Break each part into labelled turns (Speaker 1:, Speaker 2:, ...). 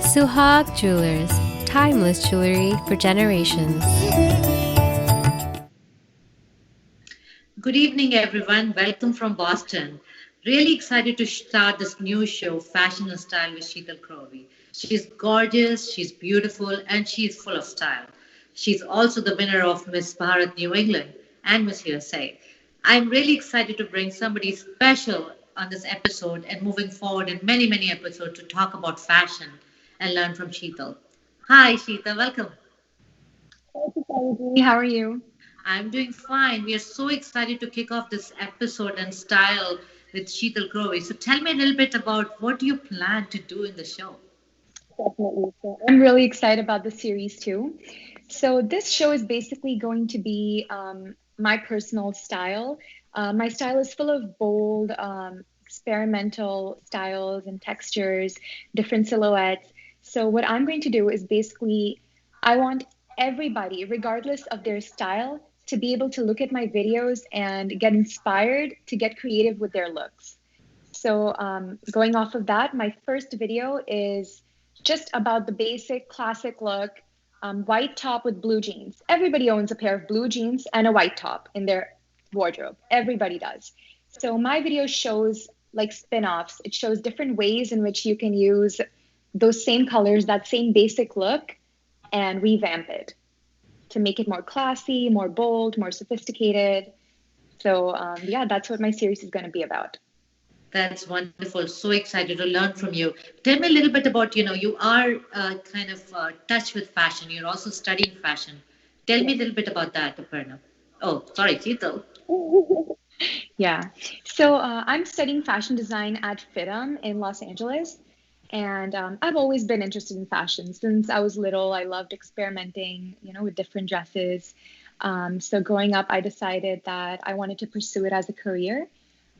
Speaker 1: Suhag Jewelers, timeless jewelry for generations.
Speaker 2: Good evening, everyone. Welcome from Boston. Really excited to start this new show, Fashion and Style with Sheetal Crowley. She's gorgeous, she's beautiful, and she's full of style. She's also the winner of Miss Bharat New England and Miss USA. I'm really excited to bring somebody special on this episode and moving forward in many, many episodes to talk about fashion and learn from Sheetal. Hi, Sheetal. Welcome.
Speaker 3: Hey, how are you?
Speaker 2: I'm doing fine. We are so excited to kick off this episode and style with Sheetal Grover. So tell me a little bit about what you plan to do in the show.
Speaker 3: Definitely. So I'm really excited about the series too. So this show is basically going to be my personal style. My style is full of bold, experimental styles and textures, different silhouettes. So what I'm going to do is basically, I want everybody, regardless of their style, to be able to look at my videos and get inspired to get creative with their looks. So, going off of that, my first video is just about the basic classic look, white top with blue jeans. Everybody owns a pair of blue jeans and a white top in their wardrobe. Everybody does. So my video shows like spin-offs. It shows different ways in which you can use those same colors, that same basic look, and revamp it to make it more classy, more bold, more sophisticated. So yeah, that's what my series is going to be about.
Speaker 2: That's wonderful. So excited to learn from you. Tell me a little bit about, you are kind of touch with fashion. You're also studying fashion. Tell me a little bit about that, Aparna. Oh, sorry, Sheetal.
Speaker 3: Yeah. So I'm studying fashion design at FITM in Los Angeles. And I've always been interested in fashion since I was little. I loved experimenting, with different dresses. So growing up, I decided that I wanted to pursue it as a career.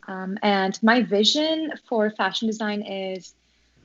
Speaker 3: And my vision for fashion design is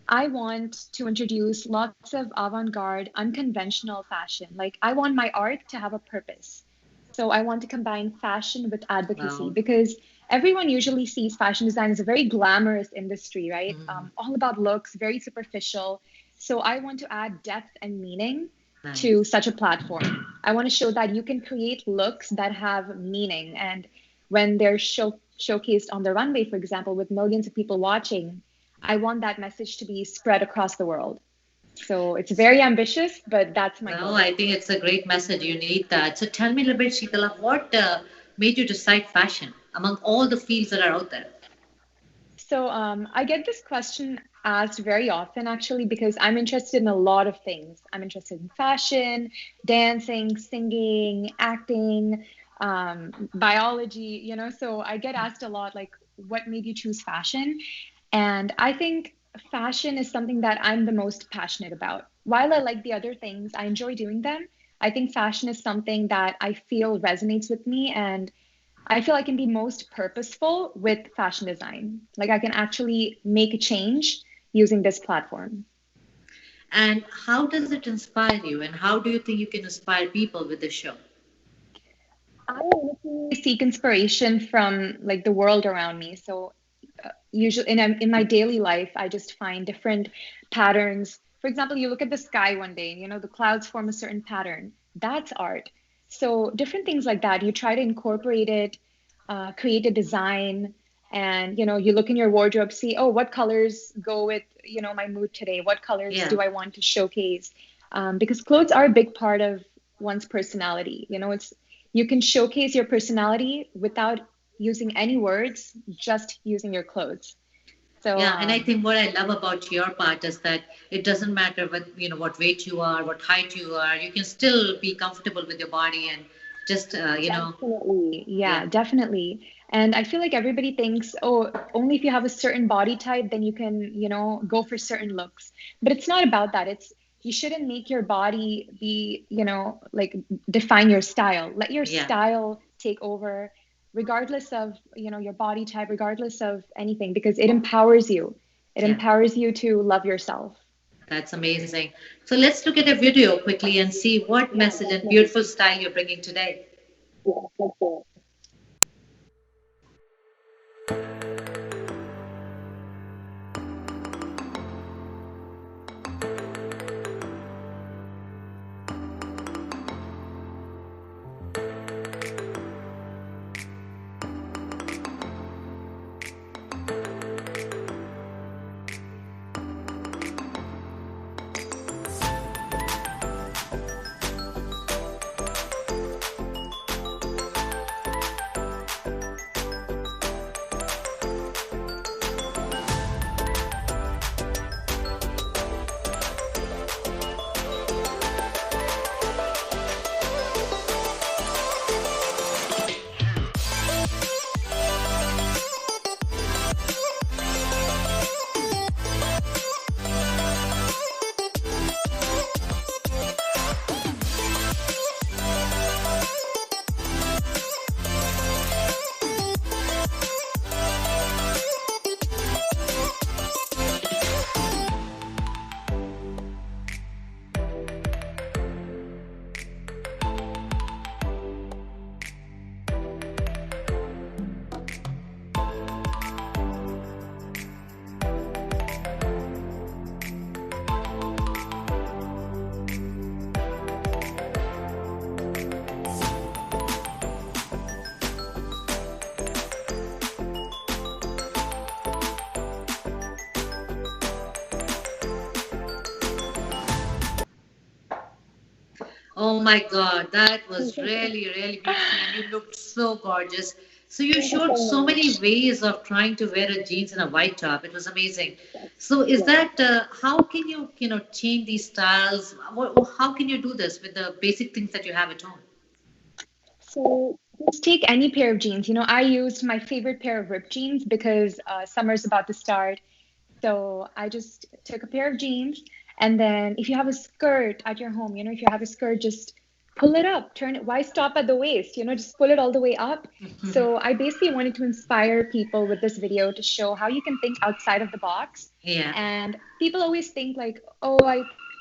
Speaker 3: I want to introduce lots of avant-garde, unconventional fashion. Like I want my art to have a purpose. So I want to combine fashion with advocacy
Speaker 2: Wow.
Speaker 3: because everyone usually sees fashion design as a very glamorous industry, right?
Speaker 2: Mhm.
Speaker 3: All about looks, very superficial. So I want to add depth and meaning to
Speaker 2: Nice.
Speaker 3: such a platform. I want to show that you can create looks that have meaning. And when they're showcased on the runway, for example, with millions of people watching, I want that message to be spread across the world. So it's very ambitious, but that's my
Speaker 2: No,
Speaker 3: goal.
Speaker 2: I think it's a great message. You need that. So tell me a little bit, Sheetala, what made you decide fashion among all the fields that are out there?
Speaker 3: So I get this question asked very often, actually, because I'm interested in a lot of things. I'm interested in fashion, dancing, singing, acting, biology, So I get asked a lot, like, what made you choose fashion? And I think fashion is something that I'm the most passionate about. While I like the other things, I enjoy doing them. I think fashion is something that I feel resonates with me, and I feel I can be most purposeful with fashion design. Like I can actually make a change using this platform.
Speaker 2: And how does it inspire you? And how do you think you can inspire people with this show?
Speaker 3: I honestly seek inspiration from like the world around me. So usually in my daily life, I just find different patterns. For example, you look at the sky one day, and the clouds form a certain pattern. That's art. So different things like that. You try to incorporate it, create a design, and you look in your wardrobe, see, oh, what colors go with my mood today? What colors
Speaker 2: Yeah.
Speaker 3: do I want to showcase? Because clothes are a big part of one's personality. It's you can showcase your personality without using any words, just using your clothes. So,
Speaker 2: Yeah, and I think what I love about your part is that it doesn't matter what weight you are, what height you are. You can still be comfortable with your body and just
Speaker 3: definitely,
Speaker 2: yeah,
Speaker 3: yeah, definitely. And I feel like everybody thinks, oh, only if you have a certain body type, then you can, go for certain looks. But it's not about that. It's you shouldn't make your body be, like define your style. Let your
Speaker 2: yeah,
Speaker 3: style take over, regardless of, your body type, regardless of anything, because it empowers you. It
Speaker 2: yeah.
Speaker 3: empowers you to love yourself.
Speaker 2: That's amazing. So let's look at a video quickly and see what
Speaker 3: Yeah,
Speaker 2: message and
Speaker 3: definitely.
Speaker 2: beautiful style you're bringing today.
Speaker 3: Yeah, let's do it.
Speaker 2: Oh my God, that was really, really beautiful, and you looked so gorgeous. So you
Speaker 3: Thank you
Speaker 2: showed
Speaker 3: so
Speaker 2: so
Speaker 3: much.
Speaker 2: many ways of trying to wear a jeans and a white top. It was amazing. So is
Speaker 3: Yeah.
Speaker 2: that how can you change these styles? How can you do this with the basic things that you have at home?
Speaker 3: So just take any pair of jeans. I used my favorite pair of ripped jeans because summer's about to start. So I just took a pair of jeans, and then if you have a skirt at your home, if you have a skirt, just pull it up, turn it. Why stop at the waist? Just pull it all the way up. So I basically wanted to inspire people with this video to show how you can think outside of the box.
Speaker 2: Yeah,
Speaker 3: And people always think like, oh,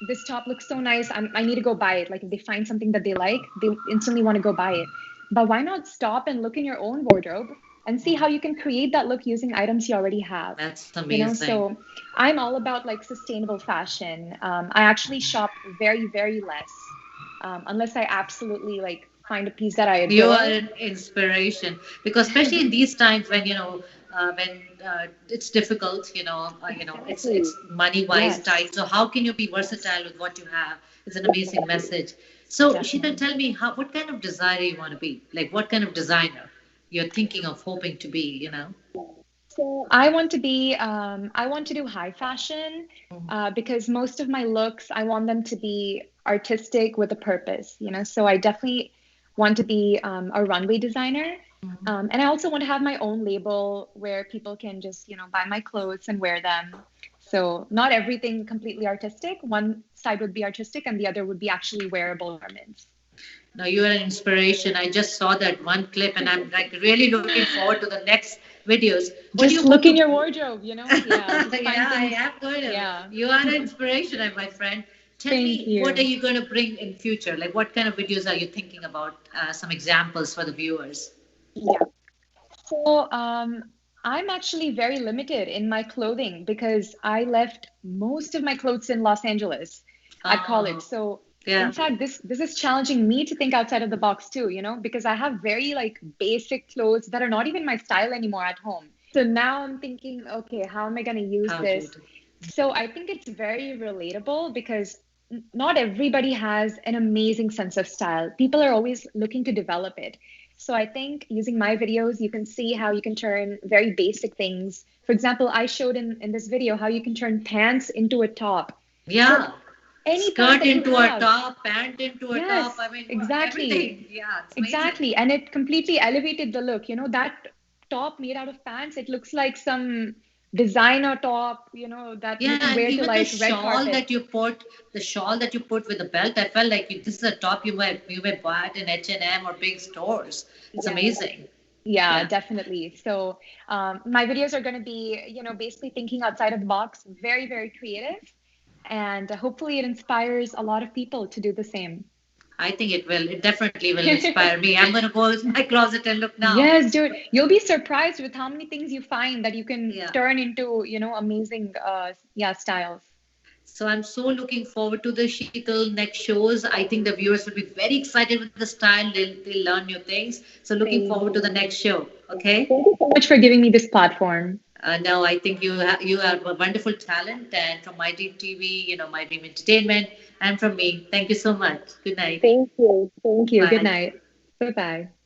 Speaker 3: this top looks so nice. I need to go buy it. Like if they find something that they like, they instantly want to go buy it. But why not stop and look in your own wardrobe and see how you can create that look using items you already have?
Speaker 2: that's amazing.
Speaker 3: So I'm all about like sustainable fashion. I actually shop very, very less, unless I absolutely like find a piece that I
Speaker 2: You are
Speaker 3: adore.
Speaker 2: an inspiration because especially in these times when when it's difficult, it's
Speaker 3: Exactly.
Speaker 2: money wise
Speaker 3: Yes,
Speaker 2: tight. So how can you be versatile with what you have? It's an amazing message. So Sheeta,
Speaker 3: definitely.
Speaker 2: tell me what kind of designer you want to be? Like what kind of designer you're thinking of hoping to be?
Speaker 3: So I want to do high fashion because most of my looks, I want them to be artistic with a purpose. So I definitely want to be a runway designer. And I also want to have my own label where people can just, buy my clothes and wear them. So not everything completely artistic. One side would be artistic and the other would be actually wearable garments.
Speaker 2: No, you are an inspiration. I just saw that one clip and I'm like really looking forward to the next videos. What do you
Speaker 3: Just
Speaker 2: hope
Speaker 3: look
Speaker 2: to
Speaker 3: in your wardrobe. Yeah, just
Speaker 2: Yeah,
Speaker 3: find
Speaker 2: I
Speaker 3: things.
Speaker 2: am going to.
Speaker 3: Yeah.
Speaker 2: You are an inspiration, my friend. Tell
Speaker 3: Thank
Speaker 2: me, what are
Speaker 3: you.
Speaker 2: you going to bring in future? Like, what kind of videos are you thinking about? Some examples for the viewers.
Speaker 3: Yeah. So, I'm actually very limited in my clothing because I left most of my clothes in Los Angeles at college.
Speaker 2: Oh,
Speaker 3: So, in
Speaker 2: yeah.
Speaker 3: fact, this is challenging me to think outside of the box too, because I have very like basic clothes that are not even my style anymore at home. So now I'm thinking, okay, how am I going to use
Speaker 2: How to
Speaker 3: this?
Speaker 2: do?
Speaker 3: So I think it's very relatable because not everybody has an amazing sense of style. People are always looking to develop it. So I think using my videos, you can see how you can turn very basic things. For example, I showed in this video how you can turn pants into a top. So
Speaker 2: Yeah.
Speaker 3: any pant
Speaker 2: Skirt
Speaker 3: that you
Speaker 2: into a
Speaker 3: have.
Speaker 2: top, pant into a top. I
Speaker 3: Yes,
Speaker 2: mean,
Speaker 3: exactly.
Speaker 2: everything. Yeah, it's amazing.
Speaker 3: Exactly. And it completely elevated the look. That top made out of pants, it looks like some designer top, that you
Speaker 2: Yeah,
Speaker 3: can
Speaker 2: and
Speaker 3: wear to
Speaker 2: even the
Speaker 3: like red
Speaker 2: shawl
Speaker 3: carpet.
Speaker 2: that you put, the shawl that you put with the belt, I felt like this is a top you may buy it in H&M or big stores. It's
Speaker 3: Yes.
Speaker 2: amazing.
Speaker 3: Yeah,
Speaker 2: Yeah.
Speaker 3: definitely. So, my videos are going to be, basically thinking outside of the box, very, very creative. And hopefully it inspires a lot of people to do the same.
Speaker 2: I think it will. It definitely will inspire me. I'm going to go to my closet and look now.
Speaker 3: Yes, dude. You'll be surprised with how many things you find that you can
Speaker 2: Yeah.
Speaker 3: turn into, amazing, yeah, styles.
Speaker 2: So I'm so looking forward to the Sheetal next shows. I think the viewers will be very excited with the style. They'll learn new things. So looking
Speaker 3: Same.
Speaker 2: forward to the next show. Okay.
Speaker 3: Thank you so much for giving me this platform.
Speaker 2: No, I think you have a wonderful talent, and from My Dream TV, My Dream Entertainment, and from me, thank you so much. Good night.
Speaker 3: Thank you. Thank you. Good
Speaker 2: Bye.
Speaker 3: night. Bye bye.